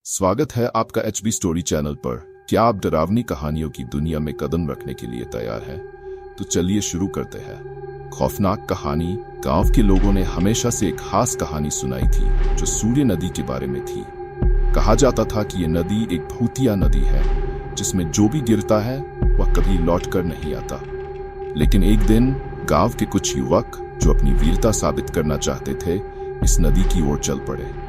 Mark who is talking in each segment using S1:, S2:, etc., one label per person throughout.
S1: स्वागत है आपका HB स्टोरी चैनल पर। क्या आप डरावनी कहानियों की दुनिया में कदम रखने के लिए तैयार हैं? तो चलिए शुरू करते हैं। खौफनाक कहानी। गांव के लोगों ने हमेशा से एक खास कहानी सुनाई थी जो सूर्य नदी के बारे में थी। कहा जाता था कि यह नदी एक भूतिया नदी है जिसमें जो भी गिरता है वह कभी लौट कर नहीं आता। लेकिन एक दिन गांव के कुछ युवक जो अपनी वीरता साबित करना चाहते थे इस नदी की ओर चल पड़े।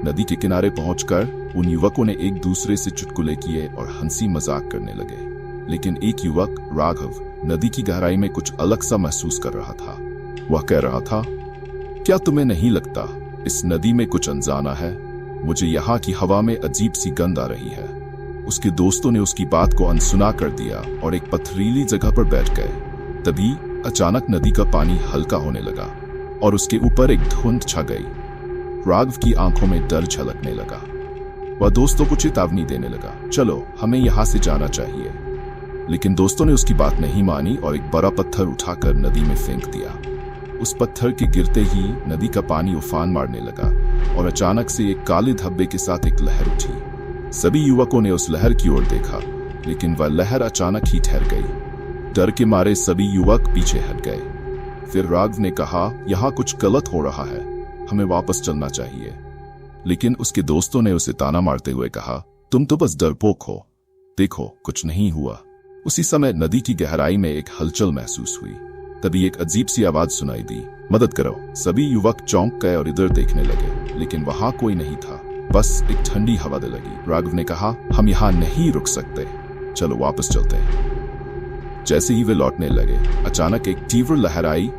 S1: नदी के किनारे पहुंचकर उन युवकों ने एक दूसरे से चुटकुले किए और हंसी मजाक करने लगे। लेकिन एक युवक राघव नदी की गहराई में कुछ अलग सा महसूस कर रहा था। वह कह रहा था, क्या तुम्हें नहीं लगता इस नदी में कुछ अनजाना है? मुझे यहाँ की हवा में अजीब सी गंध आ रही है। उसके दोस्तों ने उसकी बात को अनसुना कर दिया और एक पथरीली जगह पर बैठ गए। तभी अचानक नदी का पानी हल्का होने लगा और उसके ऊपर एक धुंध छा गई। राघव की आंखों में डर झलकने लगा। वह दोस्तों को चेतावनी देने लगा, चलो हमें यहां से जाना चाहिए। लेकिन दोस्तों ने उसकी बात नहीं मानी और एक बड़ा पत्थर उठाकर नदी में फेंक दिया। उस पत्थर के गिरते ही नदी का पानी उफान मारने लगा और अचानक से एक काले धब्बे के साथ एक लहर उठी। सभी युवकों ने उस लहर की ओर देखा, लेकिन वह लहर अचानक ही ठहर गई। डर के मारे सभी युवक पीछे हट गए। फिर राघव ने कहा, यहाँ कुछ गलत हो रहा है, हमें वापस चलना चाहिए। लेकिन उसके दोस्तों ने उसे ताना मारते हुए कहा, तुम तो बस डरपोक हो, देखो कुछ नहीं हुआ। उसी समय नदी की गहराई में एक हलचल महसूस हुई। तभी एक अजीब सी आवाज सुनाई दी, मदद करो। सभी युवक चौंक गए और इधर देखने लगे, लेकिन वहां कोई नहीं था, बस एक ठंडी हवा लगी। राघव ने कहा, हम यहाँ नहीं रुक सकते, चलो वापस चलते हैं। जैसे ही वे लौटने लगे अचानक एक तीव्र लहर आई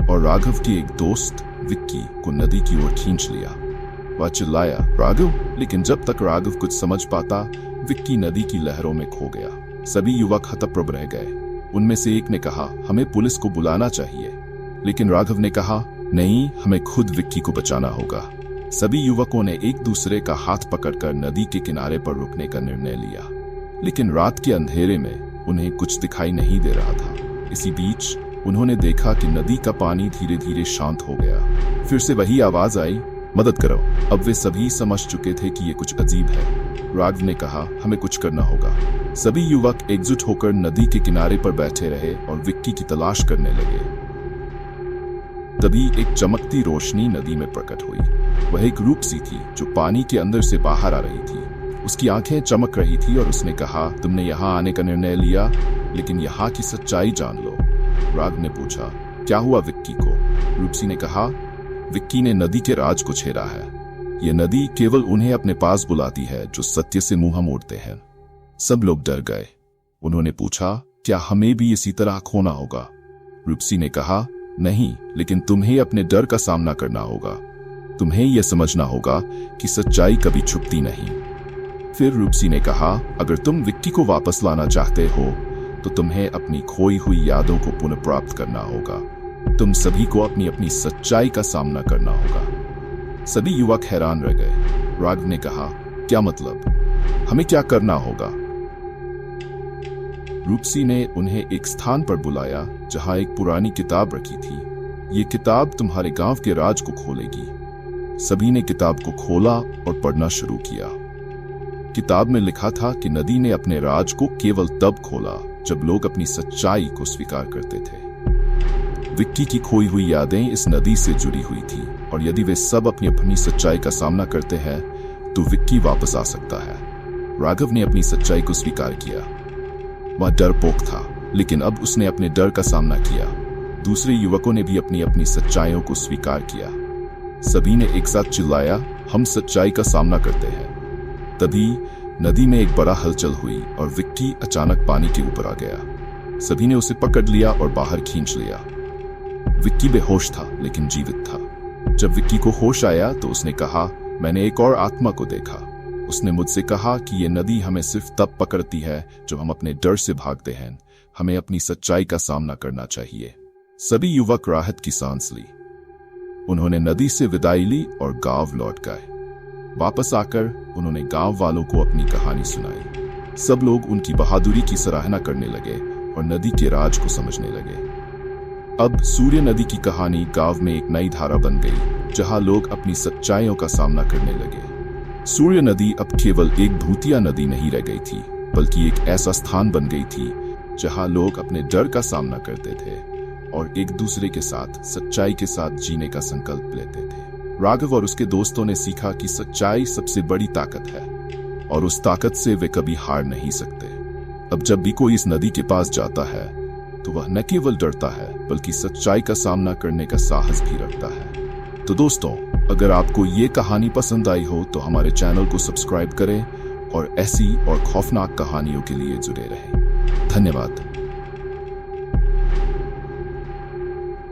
S1: और राघव की एक दोस्त विक्की को नदी की ओर खींच लिया। वह चिल्लाया, राघव! लेकिन जब तक राघव कुछ समझ पाता विक्की नदी की लहरों में खो गया। सभी युवक हतप्रभ रह गए। उनमें से एक ने कहा, हमें पुलिस को बुलाना चाहिए। लेकिन राघव ने कहा, नहीं, हमें खुद विक्की को बचाना होगा। सभी युवकों ने एक दूसरे का हाथ पकड़कर नदी के किनारे पर रुकने का निर्णय लिया। लेकिन रात के अंधेरे में उन्हें कुछ दिखाई नहीं दे रहा था। इसी बीच उन्होंने देखा कि नदी का पानी धीरे धीरे शांत हो गया। फिर से वही आवाज आई, मदद करो। अब वे सभी समझ चुके थे कि ये कुछ अजीब है। राघव ने कहा, हमें कुछ करना होगा। सभी युवक एकजुट होकर नदी के किनारे पर बैठे रहे और विक्की की तलाश करने लगे। तभी एक चमकती रोशनी नदी में प्रकट हुई। वह एक रूपसी थी जो पानी के अंदर से बाहर आ रही थी। उसकी आंखें चमक रही थी और उसने कहा, तुमने यहाँ आने का निर्णय लिया, लेकिन यहाँ की सच्चाई जान लो। राघव ने पूछा, क्या हुआ विक्की को? रूपसी ने कहा, विक्की ने नदी के राज को छेड़ा है। यह नदी केवल उन्हें अपने पास बुलाती है जो सत्य से मुंह मोड़ते हैं। सब लोग डर गए। उन्होंने पूछा, क्या हमें भी इसी तरह खोना होगा? रूपसी ने कहा, नहीं, लेकिन तुम्हें अपने डर का सामना करना होगा। तुम्हें यह समझना होगा कि सच्चाई कभी छुपती नहीं। फिर रूपसी ने कहा, अगर तुम विक्की को वापस लाना चाहते हो तो तुम्हें अपनी खोई हुई यादों को पुनः प्राप्त करना होगा। तुम सभी को अपनी अपनी सच्चाई का सामना करना होगा। सभी युवक हैरान रह गए। राघव ने कहा, क्या मतलब? हमें क्या करना होगा? रूपसी ने उन्हें एक स्थान पर बुलाया जहां एक पुरानी किताब रखी थी। ये किताब तुम्हारे गांव के राज को खोलेगी। सभी ने किताब को खोला और पढ़ना शुरू किया। किताब में लिखा था कि नदी ने अपने राज को केवल तब खोला जब लोग अपनी सच्चाई को स्वीकार करते थे। विक्की की खोई हुई यादें इस नदी से जुड़ी हुई थी और यदि वे सब अपनी अपनी सच्चाई का सामना करते हैं तो विक्की वापस आ सकता है। राघव ने अपनी सच्चाई को स्वीकार किया। वह डरपोक था, लेकिन अब उसने अपने डर का सामना किया। दूसरे युवकों ने भी अपनी अपनी सच्चाइयों को स्वीकार किया। सभी ने एक साथ चिल्लाया, हम सच्चाई का सामना करते हैं। तभी नदी में एक बड़ा हलचल हुई और विक्की अचानक पानी के ऊपर आ गया। सभी ने उसे पकड़ लिया और बाहर खींच लिया। विक्की बेहोश था लेकिन जीवित था। जब विक्की को होश आया तो उसने कहा, मैंने एक और आत्मा को देखा। उसने मुझसे कहा कि ये नदी हमें सिर्फ तब पकड़ती है जब हम अपने डर से भागते हैं। हमें अपनी सच्चाई का सामना करना चाहिए। सभी युवक राहत की सांस ली। उन्होंने नदी से विदाई ली और गांव लौट गए। वापस आकर उन्होंने गांव वालों को अपनी कहानी सुनाई। सब लोग उनकी बहादुरी की सराहना करने लगे और नदी के राज को समझने लगे। अब सूर्य नदी की कहानी गांव में एक नई धारा बन गई, जहां लोग अपनी सच्चाइयों का सामना करने लगे। सूर्य नदी अब केवल एक भूतिया नदी नहीं रह गई थी, बल्कि एक ऐसा स्थान बन गई थी जहां लोग अपने डर का सामना करते थे और एक दूसरे के साथ सच्चाई के साथ जीने का संकल्प लेते थे। राघव और उसके दोस्तों ने सीखा कि सच्चाई सबसे बड़ी ताकत है और उस ताकत से वे कभी हार नहीं सकते। अब जब भी कोई इस नदी के पास जाता है तो वह न केवल डरता है बल्कि सच्चाई का सामना करने का साहस भी रखता है। तो दोस्तों, अगर आपको ये कहानी पसंद आई हो तो हमारे चैनल को सब्सक्राइब करें और ऐसी और खौफनाक कहानियों के लिए जुड़े रहें। धन्यवाद।